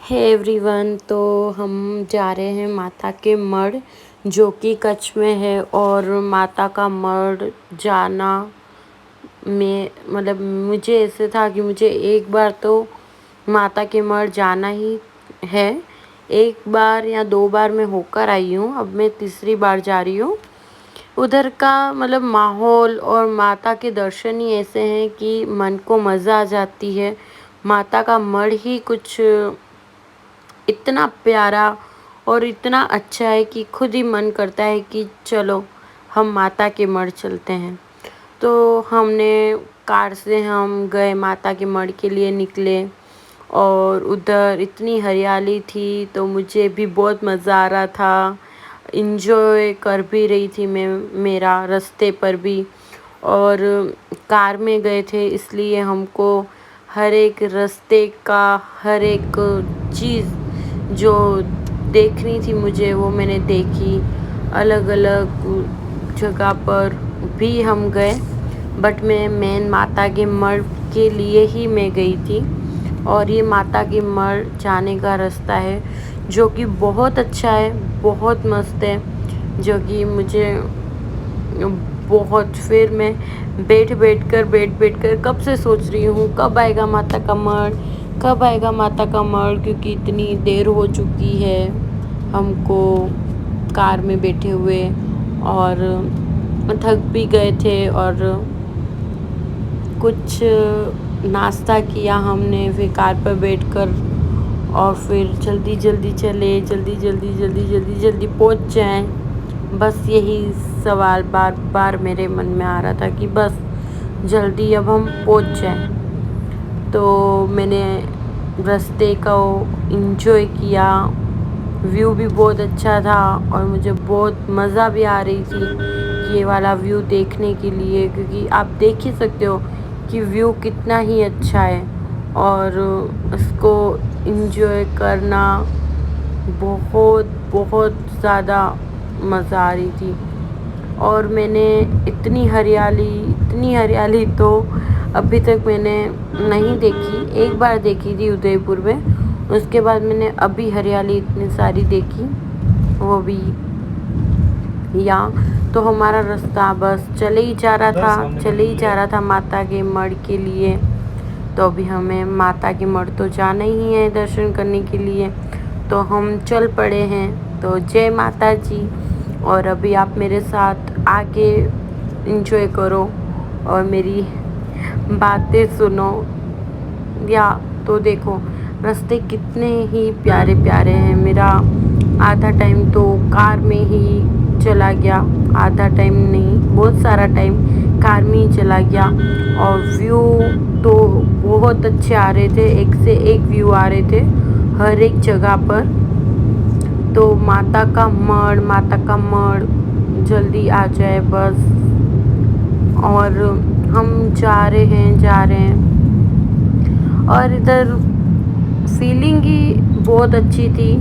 Hey everyone, तो हम जा रहे हैं माता के मढ़ जो कि कच्छ में है। और माता का मढ़ जाना में मतलब मुझे ऐसे था कि मुझे एक बार तो माता के मढ़ जाना ही है। एक बार या दो बार मैं होकर आई हूँ, अब मैं तीसरी बार जा रही हूँ। उधर का मतलब माहौल और माता के दर्शन ही ऐसे हैं कि मन को मज़ा आ जाती है। माता का मढ़ ही कुछ इतना प्यारा और इतना अच्छा है कि खुद ही मन करता है कि चलो हम माता के मढ़ चलते हैं। तो हमने कार से हम गए, माता के मढ़ के लिए निकले और उधर इतनी हरियाली थी तो मुझे भी बहुत मज़ा आ रहा था। इंजॉय कर भी रही थी मैं, मेरा रास्ते पर भी। और कार में गए थे इसलिए हमको हर एक रास्ते का हर एक चीज़ जो देखनी थी मुझे वो मैंने देखी। अलग अलग जगह पर भी हम गए, बट मैं मेन माता के मढ़ के लिए ही मैं गई थी। और ये माता के मढ़ जाने का रास्ता है जो कि बहुत अच्छा है, बहुत मस्त है। जो कि मुझे बहुत, फिर मैं बैठ बैठ कर कब से सोच रही हूँ कब आएगा माता का मढ़, कब आएगा माता का मढ़, क्योंकि इतनी देर हो चुकी है हमको कार में बैठे हुए और थक भी गए थे। और कुछ नाश्ता किया हमने फिर कार पर बैठकर, और फिर जल्दी जल्दी चले, जल्दी पहुंच जाएं। बस यही सवाल बार बार मेरे मन में आ रहा था कि बस जल्दी अब हम पहुंच जाएं। तो मैंने रास्ते का इंजॉय किया, व्यू भी बहुत अच्छा था और मुझे बहुत मज़ा भी आ रही थी ये वाला व्यू देखने के लिए, क्योंकि आप देख ही सकते हो कि व्यू कितना ही अच्छा है और उसको इंजॉय करना बहुत बहुत ज़्यादा मज़ा आ रही थी। और मैंने इतनी हरियाली तो अभी तक मैंने नहीं देखी। एक बार देखी थी उदयपुर में, उसके बाद मैंने अभी हरियाली इतनी सारी देखी, वो भी यहाँ। तो हमारा रास्ता बस चले ही जा रहा था माता के मढ़ के लिए। तो अभी हमें माता के मढ़ तो जाना ही है दर्शन करने के लिए, तो हम चल पड़े हैं। तो जय माता जी। और अभी आप मेरे साथ आगे इंजॉय करो और मेरी बातें सुनो। या तो देखो रास्ते कितने ही प्यारे प्यारे हैं। मेरा आधा टाइम तो कार में ही चला गया, आधा टाइम नहीं, बहुत सारा टाइम कार में ही चला गया। और व्यू तो बहुत अच्छे आ रहे थे, एक से एक व्यू आ रहे थे हर एक जगह पर। तो माता का मढ़ जल्दी आ जाए बस। और हम जा रहे हैं और इधर फीलिंग ही बहुत अच्छी थी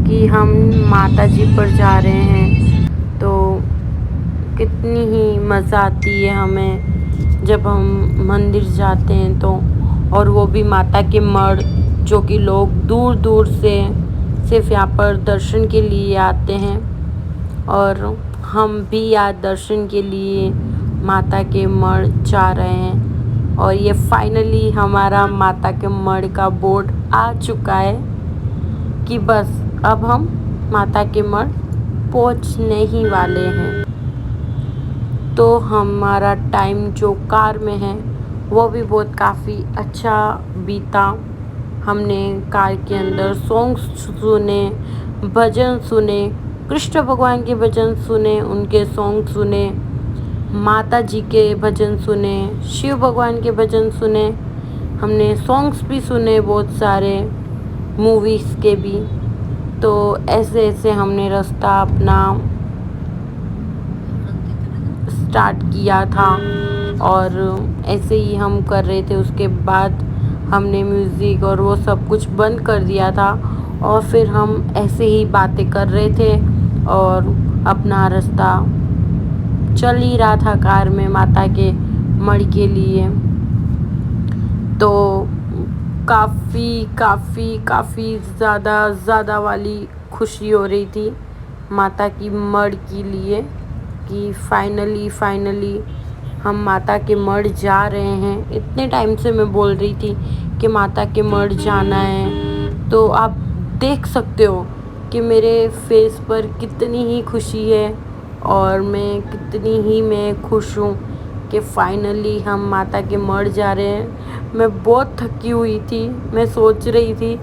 कि हम माता जी पर जा रहे हैं। तो कितनी ही मज़ा आती है हमें जब हम मंदिर जाते हैं तो, और वो भी माता के मढ़ जो कि लोग दूर दूर से सिर्फ यहाँ पर दर्शन के लिए आते हैं। और हम भी आज दर्शन के लिए माता के मढ़ जा रहे हैं। और ये फाइनली हमारा माता के मढ़ का बोर्ड आ चुका है कि बस अब हम माता के मढ़ पहुंचने ही वाले हैं। तो हमारा टाइम जो कार में है वो भी बहुत काफ़ी अच्छा बीता। हमने कार के अंदर सॉन्ग्स सुने, भजन सुने, कृष्ण भगवान के भजन सुने, उनके सॉन्ग सुने, माता जी के भजन सुने, शिव भगवान के भजन सुने। हमने सॉन्ग्स भी सुने बहुत सारे मूवीज़ के भी। तो ऐसे ऐसे हमने रास्ता अपना स्टार्ट किया था और ऐसे ही हम कर रहे थे। उसके बाद हमने म्यूज़िक और वो सब कुछ बंद कर दिया था और फिर हम ऐसे ही बातें कर रहे थे और अपना रास्ता चल ही रहा था कार में माता के मढ़ के लिए। तो काफ़ी ज़्यादा वाली खुशी हो रही थी माता की मढ़ के लिए कि फाइनली हम माता के मढ़ जा रहे हैं। इतने टाइम से मैं बोल रही थी कि माता के मढ़ जाना है। तो आप देख सकते हो कि मेरे फेस पर कितनी ही खुशी है और मैं खुश हूँ कि फाइनली हम माता के मढ़ जा रहे हैं। मैं बहुत थकी हुई थी। मैं सोच रही थी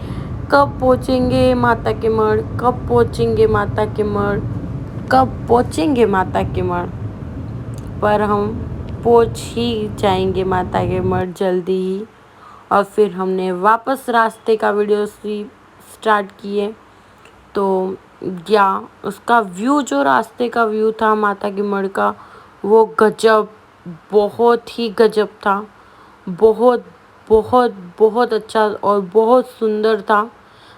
कब पहुँचेंगे माता के मढ़, कब पहुँचेंगे माता के मढ़, कब पहुँचेंगे माता के मढ़। पर हम पहुँच ही जाएंगे माता के मढ़ जल्दी ही। और फिर हमने वापस रास्ते का वीडियो स्टार्ट किए। तो या उसका व्यू, जो रास्ते का व्यू था माता के मढ़ का, वो गजब, बहुत ही गजब था। बहुत बहुत बहुत अच्छा और बहुत सुंदर था।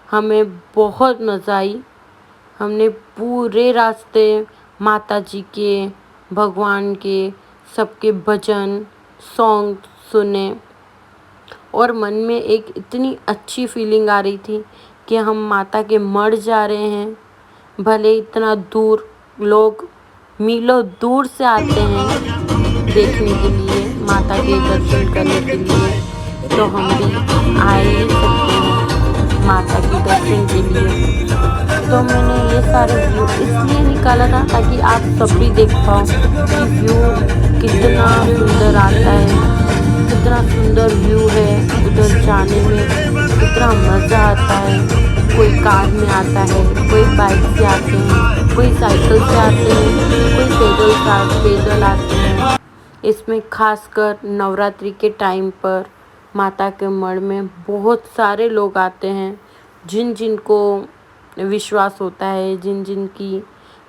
हमें बहुत मज़ा आई। हमने पूरे रास्ते माता जी के, भगवान के, सबके भजन सॉन्ग सुने और मन में एक इतनी अच्छी फीलिंग आ रही थी कि हम माता के मढ़ जा रहे हैं। भले इतना दूर, लोग मीलों दूर से आते हैं देखने के लिए, माता के दर्शन करने के लिए, तो हम भी आ ही सकते हैं माता के दर्शन के लिए। तो मैंने ये सारे व्यू इसलिए निकाला था ताकि आप सब भी देख पाओ कि व्यू कितना सुंदर आता है, कितना सुंदर व्यू है। उधर जाने में कितना मज़ा आता है। कोई कार में आता है, कोई बाइक से आते हैं, कोई साइकिल से आते हैं, कोई पैदल आते हैं। इसमें खासकर नवरात्रि के टाइम पर माता के मढ़ में बहुत सारे लोग आते हैं, जिन को विश्वास होता है, जिन की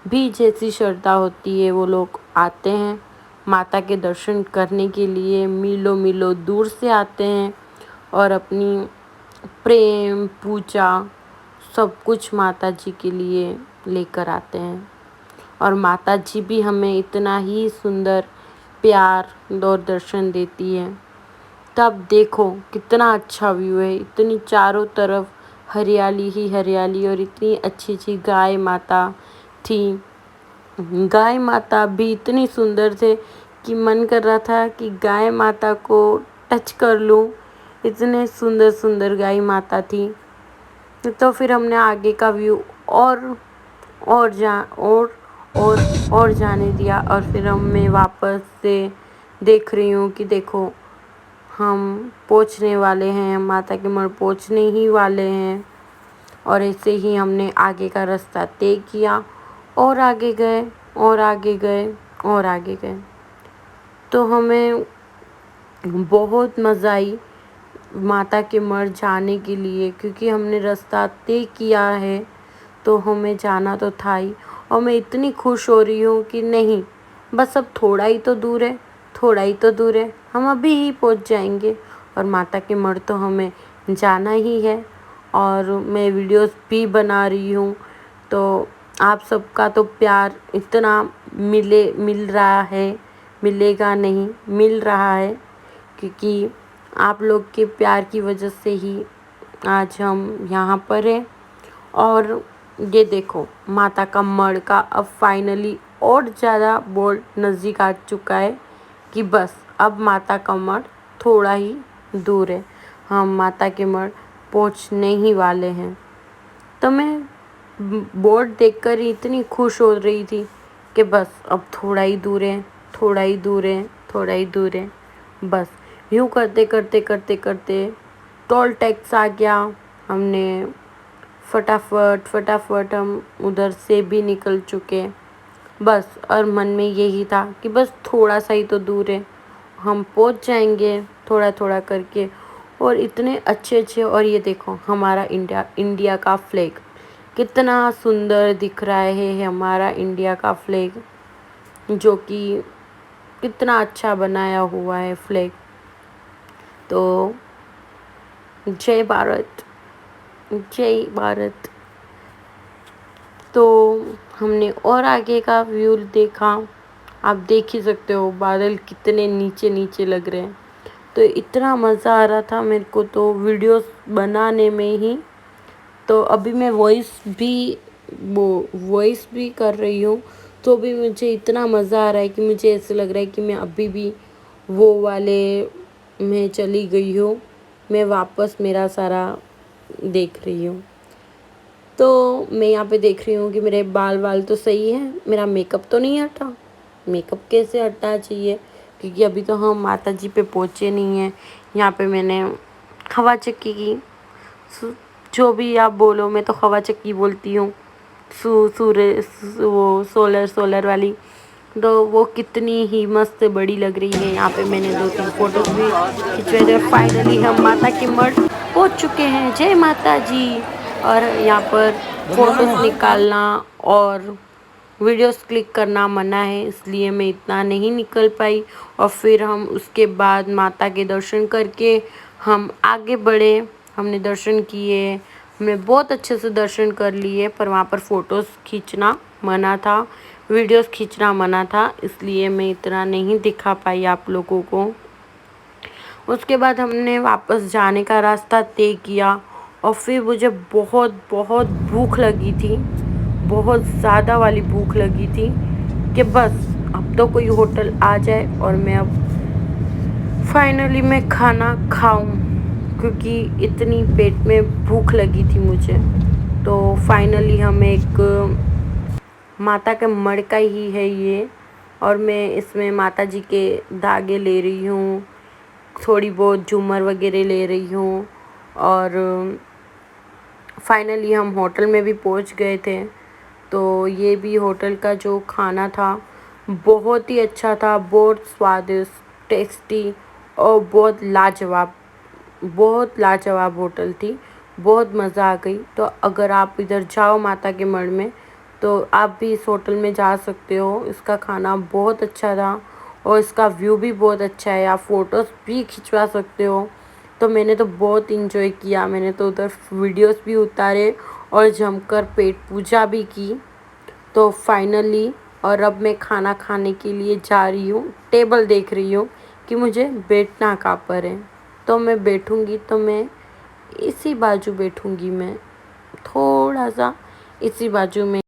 भी जैसी श्रद्धा होती है, वो लोग आते हैं माता के दर्शन करने के लिए। मीलों दूर से आते हैं और अपनी प्रेम पूजा सब कुछ माता जी के लिए लेकर आते हैं। और माता जी भी हमें इतना ही सुंदर प्यार और दर्शन देती है। तब देखो कितना अच्छा व्यू है, इतनी चारों तरफ हरियाली ही हरियाली और इतनी अच्छी गाय माता थी। गाय माता भी इतनी सुंदर थे कि मन कर रहा था कि गाय माता को टच कर लूं। इतने सुंदर गाय माता थी। तो फिर हमने आगे का व्यू और जाने दिया और फिर मैं वापस से देख रही हूँ कि देखो हम पहुँचने वाले हैं, माता के मढ़ पहुँचने ही वाले हैं। और ऐसे ही हमने आगे का रास्ता तय किया और आगे गए और आगे गए और आगे गए। तो हमें बहुत मज़ा आई माता के मढ़ जाने के लिए, क्योंकि हमने रास्ता तय किया है तो हमें जाना तो था ही। और मैं इतनी खुश हो रही हूँ कि नहीं, बस अब थोड़ा ही तो दूर है, थोड़ा ही तो दूर है, हम अभी ही पहुँच जाएंगे और माता के मढ़ तो हमें जाना ही है। और मैं वीडियोस भी बना रही हूँ, तो आप सबका तो प्यार इतना मिल रहा है, मिलेगा नहीं, मिल रहा है, क्योंकि आप लोग के प्यार की वजह से ही आज हम यहाँ पर हैं। और ये देखो माता का मढ़ का अब फाइनली और ज़्यादा बोर्ड नज़दीक आ चुका है कि बस अब माता का मढ़ थोड़ा ही दूर है, हम माता के मढ़ पहुँचने ही वाले हैं। तो मैं बोर्ड देखकर ही इतनी खुश हो रही थी कि बस अब थोड़ा ही दूर है, थोड़ा ही दूर है, थोड़ा ही दूर है। बस यूँ करते टोल टैक्स आ गया। हमने फटाफट हम उधर से भी निकल चुके। बस और मन में यही था कि बस थोड़ा सा ही तो दूर है, हम पहुंच जाएंगे थोड़ा करके। और इतने अच्छे और ये देखो हमारा इंडिया का फ्लैग कितना सुंदर दिख रहा है। हमारा इंडिया का फ्लैग जो कि कितना अच्छा बनाया हुआ है फ्लैग। तो जय भारत, जय भारत। तो हमने और आगे का व्यू देखा, आप देख ही सकते हो बादल कितने नीचे लग रहे हैं। तो इतना मज़ा आ रहा था मेरे को तो वीडियोस बनाने में ही। तो अभी मैं वॉइस भी कर रही हूँ, तो भी मुझे इतना मज़ा आ रहा है कि मुझे ऐसे लग रहा है कि मैं अभी भी वो वाले में चली गई हूँ। मैं वापस मेरा सारा देख रही हूँ। तो मैं यहाँ पे देख रही हूँ कि मेरे बाल तो सही हैं, मेरा मेकअप तो नहीं हटा। मेकअप कैसे हटना चाहिए, क्योंकि अभी तो हम माता जी पे पहुँचे नहीं हैं। यहाँ पे मैंने हवा चक्की की, जो भी आप बोलो, मैं तो हवा चक्की बोलती हूँ। वो सोलर वाली, तो वो कितनी ही मस्त बड़ी लग रही है। यहाँ पे मैंने 2-3 फोटोज भी खिंचवाए थे और फाइनली हम माता के मठ पहुँच चुके हैं। जय माता जी। और यहाँ पर फोटोज निकालना और वीडियोस क्लिक करना मना है, इसलिए मैं इतना नहीं निकल पाई। और फिर हम उसके बाद माता के दर्शन करके हम आगे बढ़े। हमने दर्शन किए, हमने बहुत अच्छे से दर्शन कर लिए, पर वहाँ पर फ़ोटोज़ खींचना मना था, वीडियोस खींचना मना था, इसलिए मैं इतना नहीं दिखा पाई आप लोगों को। उसके बाद हमने वापस जाने का रास्ता तय किया और फिर मुझे बहुत बहुत भूख लगी थी, बहुत ज़्यादा वाली भूख लगी थी कि बस अब तो कोई होटल आ जाए और मैं अब फाइनली मैं खाना खाऊं, क्योंकि इतनी पेट में भूख लगी थी मुझे। तो फाइनली हम एक माता के मढ़ का ही है ये, और मैं इसमें माता जी के धागे ले रही हूँ, थोड़ी बहुत झूमर वगैरह ले रही हूँ। और फाइनली हम होटल में भी पहुँच गए थे। तो ये भी होटल का जो खाना था बहुत ही अच्छा था, बहुत स्वादिष्ट, टेस्टी और बहुत लाजवाब होटल थी। बहुत मज़ा आ गई। तो अगर आप इधर जाओ माता के मढ़ में, तो आप भी इस होटल में जा सकते हो। इसका खाना बहुत अच्छा था और इसका व्यू भी बहुत अच्छा है, आप फ़ोटोज़ भी खिंचवा सकते हो। तो मैंने तो बहुत इंजॉय किया, मैंने तो उधर वीडियोस भी उतारे और जमकर पेट पूजा भी की। तो फाइनली और अब मैं खाना खाने के लिए जा रही हूँ, टेबल देख रही हूँ कि मुझे बैठना कहाँ पर है। तो मैं बैठूँगी तो मैं इसी बाजू बैठूँगी, मैं थोड़ा सा इसी बाजू में।